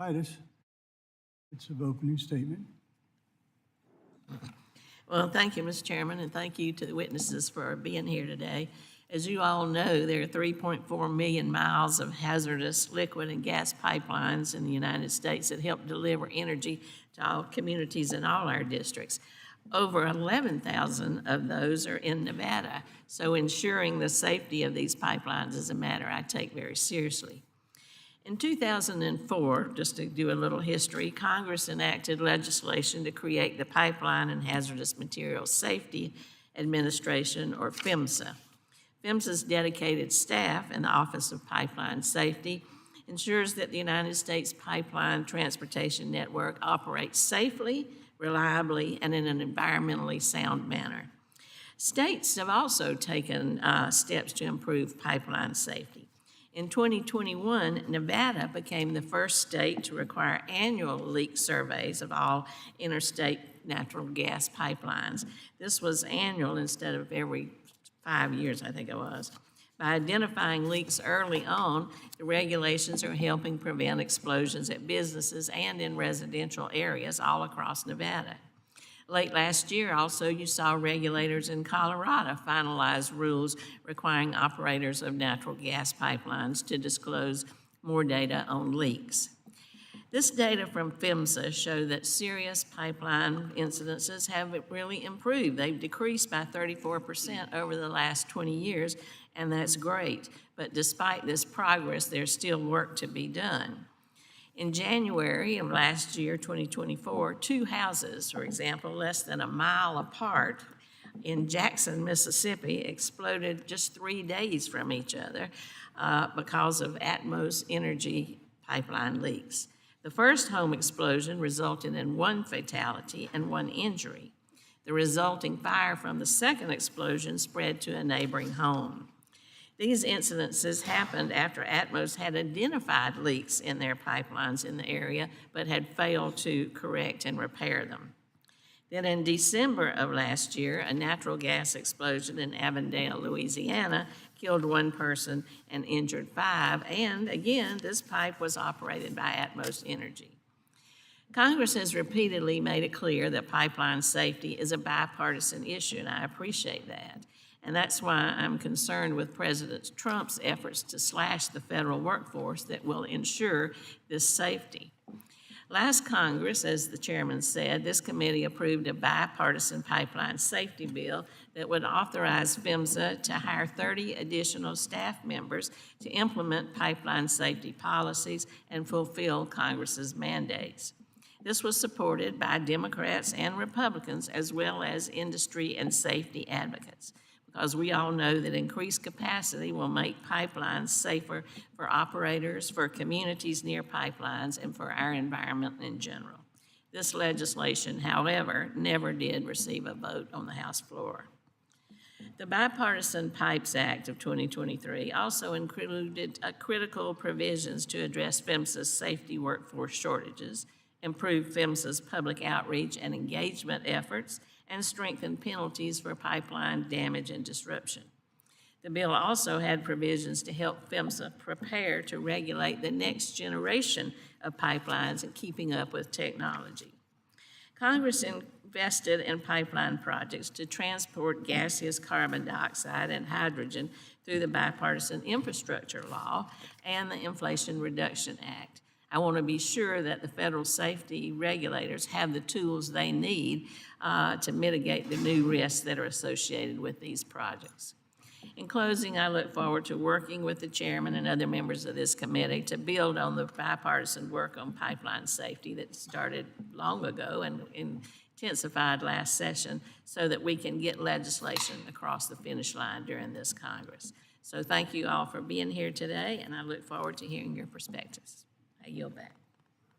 Titus, it's an opening statement. Well, thank you, Mr. Chairman, and thank you to the witnesses for being here today. As you all know, there are 3.4 million miles of hazardous liquid and gas pipelines in the United States that help deliver energy to all communities in all our districts. Over 11,000 of those are in Nevada, so ensuring the safety of these pipelines is a matter I take very seriously. In 2004, just to do a little history, Congress enacted legislation to create the Pipeline and Hazardous Materials Safety Administration, or PHMSA. PHMSA's dedicated staff in the Office of Pipeline Safety ensures that the United States pipeline transportation network operates safely, reliably, and in an environmentally sound manner. States have also taken steps to improve pipeline safety. In 2021, Nevada became the first state to require annual leak surveys of all interstate natural gas pipelines. This was annual instead of every 5 years, I think it was. By identifying leaks early on, the regulations are helping prevent explosions at businesses and in residential areas all across Nevada. Late last year, also, you saw regulators in Colorado finalize rules requiring operators of natural gas pipelines to disclose more data on leaks. This data from PHMSA show that serious pipeline incidences have really improved. They've decreased by 34% over the last 20 years, and that's great. But despite this progress, there's still work to be done. In January of last year, 2024, two houses, for example, less than a mile apart in Jackson, Mississippi, exploded just 3 days from each other because of Atmos Energy pipeline leaks. The first home explosion resulted in 1 fatality and 1 injury. The resulting fire from the second explosion spread to a neighboring home. These incidences happened after Atmos had identified leaks in their pipelines in the area, but had failed to correct and repair them. Then in December of last year, a natural gas explosion in Avondale, Louisiana, killed 1 person and injured 5, and again, this pipe was operated by Atmos Energy. Congress has repeatedly made it clear that pipeline safety is a bipartisan issue, and I appreciate that. And that's why I'm concerned with President Trump's efforts to slash the federal workforce that will ensure this safety. Last Congress, as the chairman said, this committee approved a bipartisan pipeline safety bill that would authorize PHMSA to hire 30 additional staff members to implement pipeline safety policies and fulfill Congress's mandates. This was supported by Democrats and Republicans, as well as industry and safety advocates, because we all know that increased capacity will make pipelines safer for operators, for communities near pipelines, and for our environment in general. This legislation, however, never did receive a vote on the House floor. The Bipartisan Pipes Act of 2023 also included critical provisions to address PHMSA's safety workforce shortages, improve PHMSA's public outreach and engagement efforts, and strengthen penalties for pipeline damage and disruption. The bill also had provisions to help PHMSA prepare to regulate the next generation of pipelines and keeping up with technology. Congress invested in pipeline projects to transport gaseous carbon dioxide and hydrogen through the Bipartisan Infrastructure Law and the Inflation Reduction Act. I want to be sure that the federal safety regulators have the tools they need to mitigate the new risks that are associated with these projects. In closing, I look forward to working with the chairman and other members of this committee to build on the bipartisan work on pipeline safety that started long ago and intensified last session so that we can get legislation across the finish line during this Congress. So thank you all for being here today, and I look forward to hearing your perspectives. I yield back.